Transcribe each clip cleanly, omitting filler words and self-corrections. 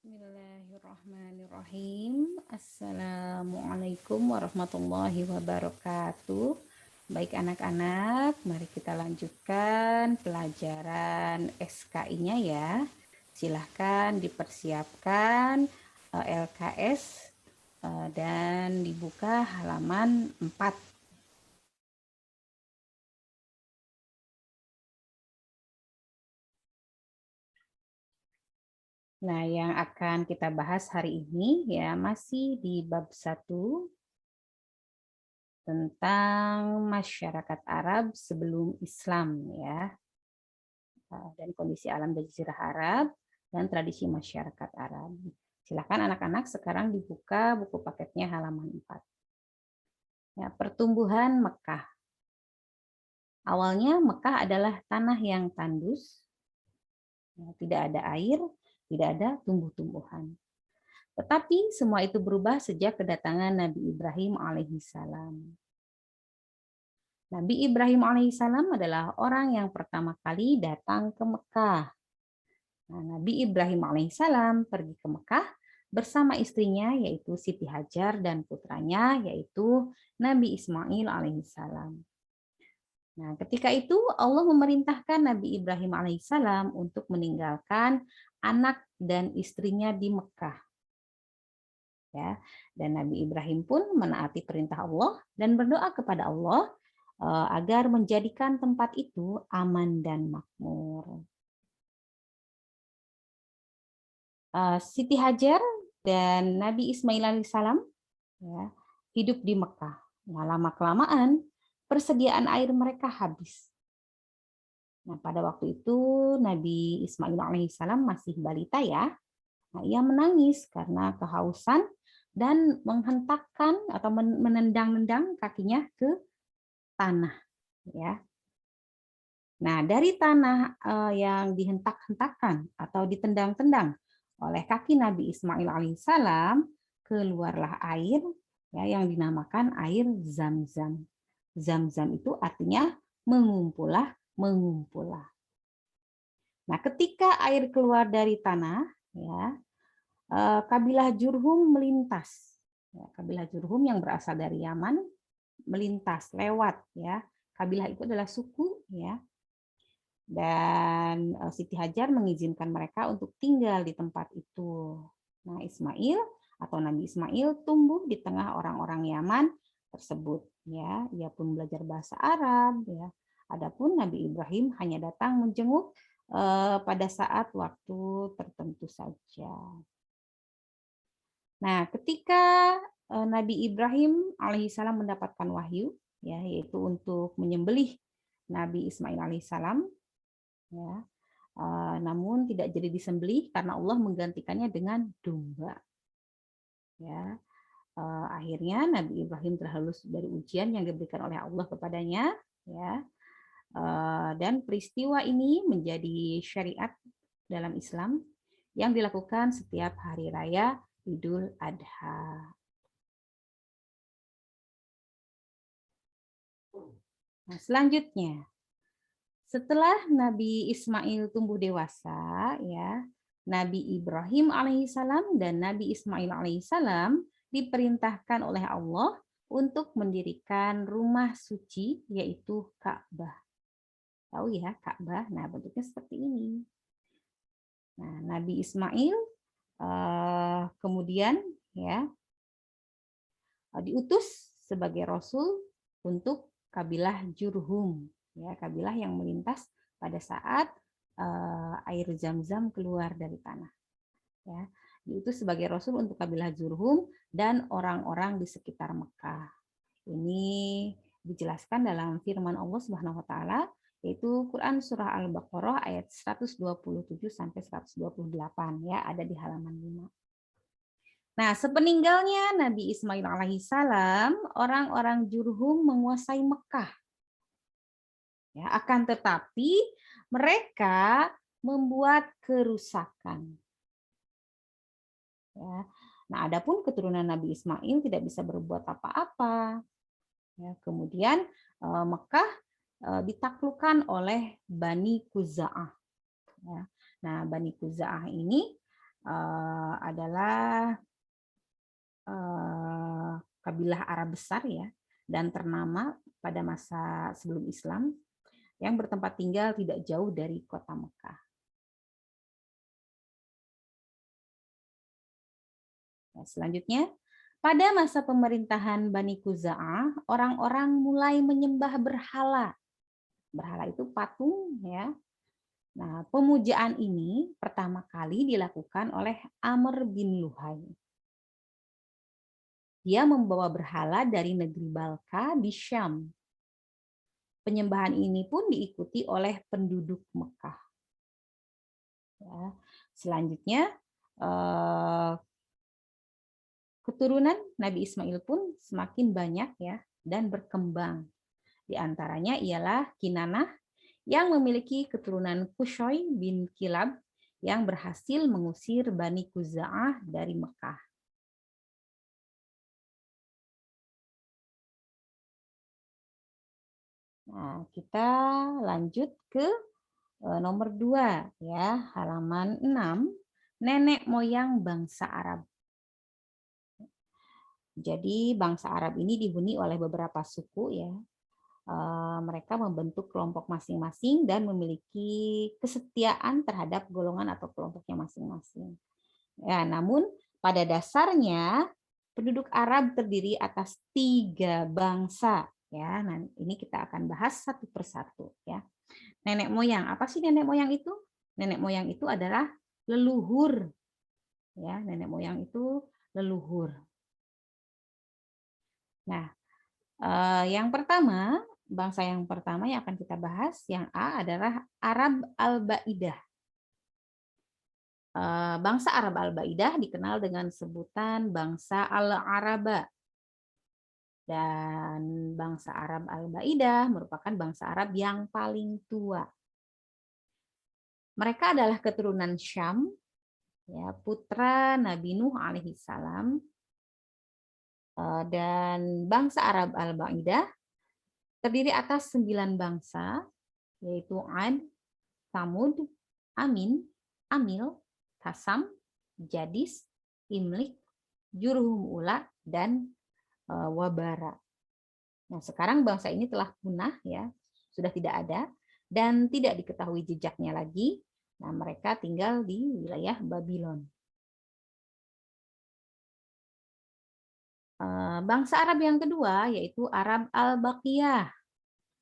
Bismillahirrahmanirrahim. Assalamualaikum warahmatullahi wabarakatuh. Baik anak-anak, mari kita lanjutkan pelajaran SKI-nya ya. Silahkan dipersiapkan LKS dan dibuka halaman 4. Nah, yang akan kita bahas hari ini ya masih di bab 1 tentang masyarakat Arab sebelum Islam ya. Dan kondisi alam Jazirah Arab dan tradisi masyarakat Arab. Silakan anak-anak sekarang dibuka buku paketnya halaman 4. Ya, pertumbuhan Mekah. Awalnya Mekah adalah tanah yang tandus, ya, tidak ada air, tidak ada tumbuh-tumbuhan. Tetapi semua itu berubah sejak kedatangan Nabi Ibrahim alaihissalam. Nabi Ibrahim alaihissalam adalah orang yang pertama kali datang ke Mekah. Nah, Nabi Ibrahim alaihissalam pergi ke Mekah bersama istrinya yaitu Siti Hajar dan putranya yaitu Nabi Ismail alaihissalam. Nah, ketika itu Allah memerintahkan Nabi Ibrahim alaihissalam untuk meninggalkan anak dan istrinya di Mekah. Ya, dan Nabi Ibrahim pun menaati perintah Allah dan berdoa kepada Allah agar menjadikan tempat itu aman dan makmur. Siti Hajar dan Nabi Ismail alaihissalam ya, hidup di Mekah. Nah, lama-kelamaan persediaan air mereka habis. Nah, pada waktu itu Nabi Ismail alaihissalam masih balita ya. Nah, ia menangis karena kehausan dan menghentakkan atau menendang-nendang kakinya ke tanah ya. Nah, dari tanah yang dihentak-hentakan atau ditendang-tendang oleh kaki Nabi Ismail alaihissalam keluarlah air ya, yang dinamakan air Zam-Zam. Zam-Zam itu artinya mengumpullah, mengumpullah. Nah, ketika air keluar dari tanah, ya, kabilah Jurhum melintas. Ya, kabilah Jurhum yang berasal dari Yaman melintas, lewat. Ya, kabilah itu adalah suku. Ya, dan Siti Hajar mengizinkan mereka untuk tinggal di tempat itu. Nah, Ismail atau Nabi Ismail tumbuh di tengah orang-orang Yaman tersebut. Ya, ia pun belajar bahasa Arab. Ya, adapun Nabi Ibrahim hanya datang menjenguk pada saat waktu tertentu saja. Nah, ketika Nabi Ibrahim alaihissalam mendapatkan wahyu, ya, yaitu untuk menyembelih Nabi Ismail alaihissalam, ya, namun tidak jadi disembelih karena Allah menggantikannya dengan domba. Ya, akhirnya Nabi Ibrahim terhalus dari ujian yang diberikan oleh Allah kepadanya, ya, dan peristiwa ini menjadi syariat dalam Islam yang dilakukan setiap hari raya Idul Adha. Nah, selanjutnya, setelah Nabi Ismail tumbuh dewasa, ya, Nabi Ibrahim alaihissalam dan Nabi Ismail alaihissalam diperintahkan oleh Allah untuk mendirikan rumah suci, yaitu Ka'bah. Tahu ya Ka'bah? Nah, bentuknya seperti ini. Nah, Nabi Ismail kemudian ya diutus sebagai rasul untuk kabilah Jurhum, ya, kabilah yang melintas pada saat air Zam-Zam keluar dari tanah. Ya, diutus sebagai rasul untuk kabilah Jurhum dan orang-orang di sekitar Mekah. Ini dijelaskan dalam firman Allah Subhanahu wa taala yaitu Quran surah Al-Baqarah ayat 127 sampai 128 ya, ada di halaman 5. Nah, sepeninggalnya Nabi Ismail alaihissalam, orang-orang Jurhum menguasai Mekah. Ya, akan tetapi mereka membuat kerusakan. Ya. Nah, adapun keturunan Nabi Ismail tidak bisa berbuat apa-apa. Ya, kemudian Mekah ditaklukkan oleh Bani Khuza'ah. Ya. Nah, Bani Khuza'ah ini adalah kabilah Arab besar ya, dan ternama pada masa sebelum Islam yang bertempat tinggal tidak jauh dari kota Mekah. Nah, selanjutnya, pada masa pemerintahan Bani Khuza'ah, orang-orang mulai menyembah berhala. Berhala itu patung ya. Nah, pemujaan ini pertama kali dilakukan oleh Amr bin Luhai. Dia membawa berhala dari negeri Balka di Syam. Penyembahan ini pun diikuti oleh penduduk Mekah. Ya. Selanjutnya, keturunan Nabi Ismail pun semakin banyak ya dan berkembang. Di antaranya ialah Kinanah yang memiliki keturunan Kushoy bin Kilab yang berhasil mengusir Bani Khuza'ah dari Mekah. Nah, kita lanjut ke nomor 2 ya, halaman 6, nenek moyang bangsa Arab. Jadi bangsa Arab ini dihuni oleh beberapa suku ya. Mereka membentuk kelompok masing-masing dan memiliki kesetiaan terhadap golongan atau kelompoknya masing-masing. Ya, namun pada dasarnya penduduk Arab terdiri atas 3 bangsa. Ya, nah ini kita akan bahas satu persatu. Ya, nenek moyang. Apa sih nenek moyang itu? Nenek moyang itu adalah leluhur. Ya, nenek moyang itu leluhur. Nah, yang pertama, bangsa yang pertama yang akan kita bahas, yang A adalah Arab Al-Ba'idah. Bangsa Arab Al-Ba'idah dikenal dengan sebutan bangsa Al-Araba. Dan bangsa Arab Al-Ba'idah merupakan bangsa Arab yang paling tua. Mereka adalah keturunan Syam, ya, putra Nabi Nuh alaihissalam. Dan bangsa Arab Al-Ba'idah terdiri atas 9 bangsa, yaitu Ad, Samud, Amin, Amil, Kasam, Jadis, Imlik, Jurhum Ula, dan Wabara. Nah, sekarang bangsa ini telah punah ya, sudah tidak ada dan tidak diketahui jejaknya lagi. Nah, mereka tinggal di wilayah Babylon. Bangsa Arab yang kedua yaitu Arab Al-Baqiyah,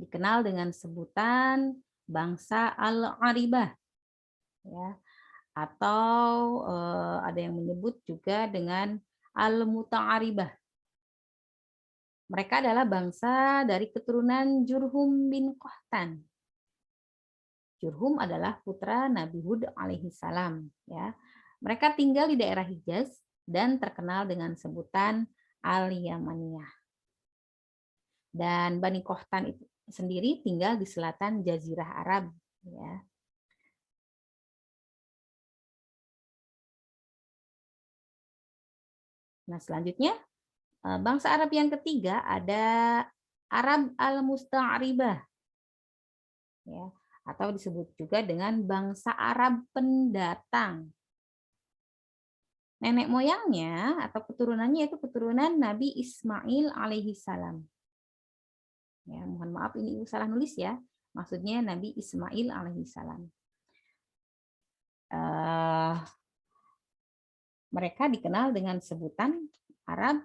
dikenal dengan sebutan bangsa Al-Aribah, ya, atau ada yang menyebut juga dengan Al-Muta'aribah. Mereka adalah bangsa dari keturunan Jurhum bin Qahtan. Jurhum adalah putra Nabi Hud alaihissalam. Ya, mereka tinggal di daerah Hijaz dan terkenal dengan sebutan Al-Yamaniyah. Dan Bani Qahtan itu sendiri tinggal di selatan Jazirah Arab. Ya. Nah, selanjutnya bangsa Arab yang ketiga ada Arab Al-Musta'ribah, ya, atau disebut juga dengan bangsa Arab pendatang. Nenek moyangnya atau keturunannya itu keturunan Nabi Ismail alaihissalam. Ya, mohon maaf ini Ibu salah nulis ya. Maksudnya Nabi Ismail alaihissalam. Mereka dikenal dengan sebutan Arab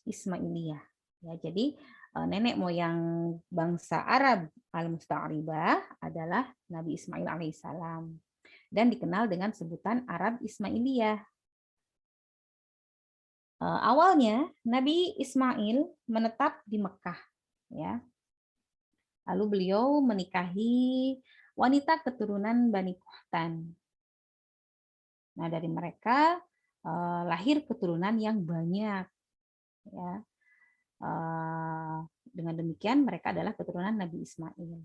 Ismailiyah. Ya, jadi nenek moyang bangsa Arab Al-Musta'ribah adalah Nabi Ismail alaihissalam dan dikenal dengan sebutan Arab Ismailiyah. Awalnya Nabi Ismail menetap di Mekah, ya. Lalu beliau menikahi wanita keturunan Bani Qahtan. Nah, dari mereka lahir keturunan yang banyak, ya. Dengan demikian mereka adalah keturunan Nabi Ismail.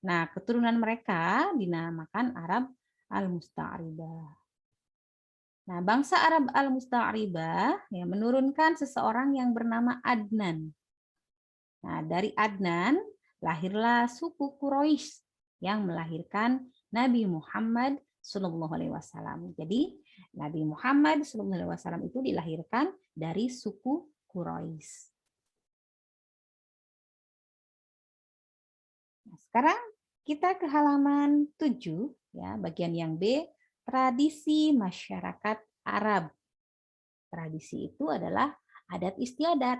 Nah, keturunan mereka dinamakan Arab Al-Musta'ribah. Nah, bangsa Arab Al-Musta'ribah ya, menurunkan seseorang yang bernama Adnan. Nah, dari Adnan lahirlah suku Quraisy yang melahirkan Nabi Muhammad Shallallahu Alaihi Wasallam. Jadi Nabi Muhammad Shallallahu Alaihi Wasallam itu dilahirkan dari suku Quraisy. Nah, sekarang kita ke halaman 7, ya, bagian yang B, tradisi masyarakat Arab. Tradisi itu adalah adat istiadat.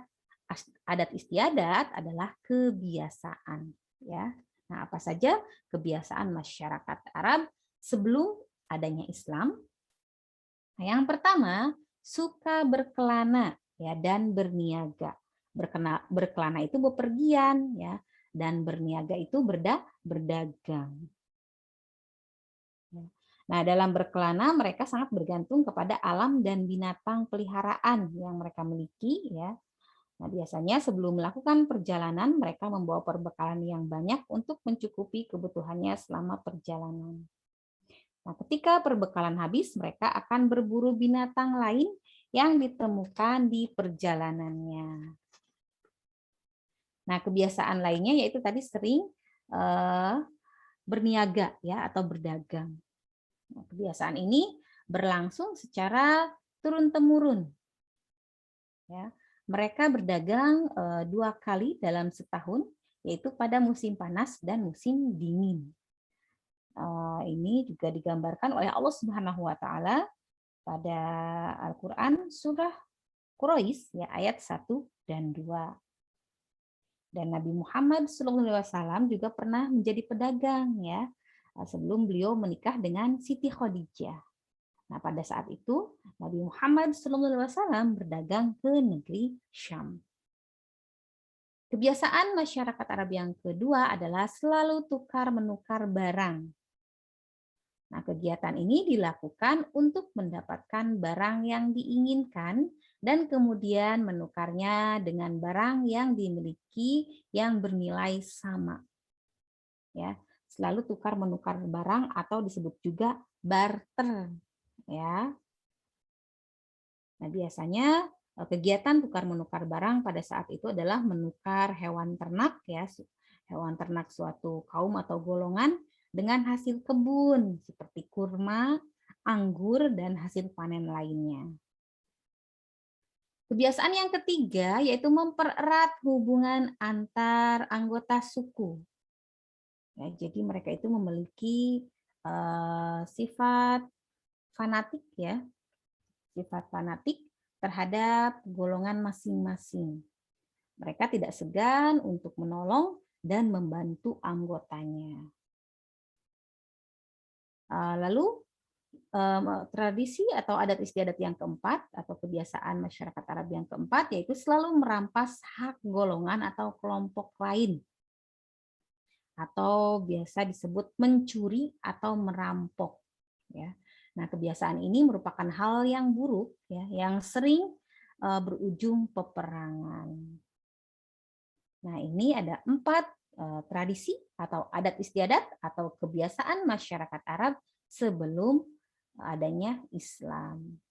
Adat istiadat adalah kebiasaan, ya. Nah, apa saja kebiasaan masyarakat Arab sebelum adanya Islam? Nah, yang pertama, suka berkelana, ya, dan berniaga. Berkelana itu bepergian, ya, dan berniaga itu berdagang. Nah, dalam berkelana mereka sangat bergantung kepada alam dan binatang peliharaan yang mereka miliki, ya. Nah, biasanya sebelum melakukan perjalanan mereka membawa perbekalan yang banyak untuk mencukupi kebutuhannya selama perjalanan. Nah, ketika perbekalan habis, mereka akan berburu binatang lain yang ditemukan di perjalanannya. Nah, kebiasaan lainnya yaitu tadi sering berniaga, ya, atau berdagang. Nah, kebiasaan ini berlangsung secara turun-temurun. Ya, mereka berdagang 2 kali dalam setahun, yaitu pada musim panas dan musim dingin. Ini juga digambarkan oleh Allah Subhanahu wa taala pada Al-Qur'an surah Quraisy, ya, ayat 1 dan 2. Dan Nabi Muhammad SAW juga pernah menjadi pedagang, ya, sebelum beliau menikah dengan Siti Khadijah. Nah, pada saat itu Nabi Muhammad SAW berdagang ke negeri Syam. Kebiasaan masyarakat Arab yang kedua adalah selalu tukar-menukar barang. Nah, kegiatan ini dilakukan untuk mendapatkan barang yang diinginkan dan kemudian menukarnya dengan barang yang dimiliki yang bernilai sama. Ya, selalu tukar-menukar barang atau disebut juga barter, ya. Nah, biasanya kegiatan tukar-menukar barang pada saat itu adalah menukar hewan ternak, ya, hewan ternak suatu kaum atau golongan dengan hasil kebun seperti kurma, anggur, dan hasil panen lainnya. Kebiasaan yang ketiga yaitu mempererat hubungan antar anggota suku. Ya, jadi mereka itu memiliki sifat fanatik, ya, sifat fanatik terhadap golongan masing-masing. Mereka tidak segan untuk menolong dan membantu anggotanya. Lalu tradisi atau adat istiadat yang keempat atau kebiasaan masyarakat Arab yang keempat yaitu selalu merampas hak golongan atau kelompok lain, atau biasa disebut mencuri atau merampok, ya. Nah, kebiasaan ini merupakan hal yang buruk, ya, yang sering berujung peperangan. Nah, ini ada 4 tradisi atau adat istiadat atau kebiasaan masyarakat Arab sebelum adanya Islam.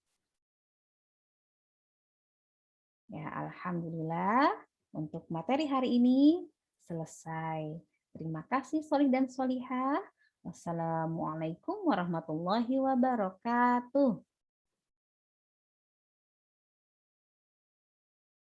Ya, alhamdulillah untuk materi hari ini selesai. Terima kasih solih dan solihah. Wassalamualaikum warahmatullahi wabarakatuh.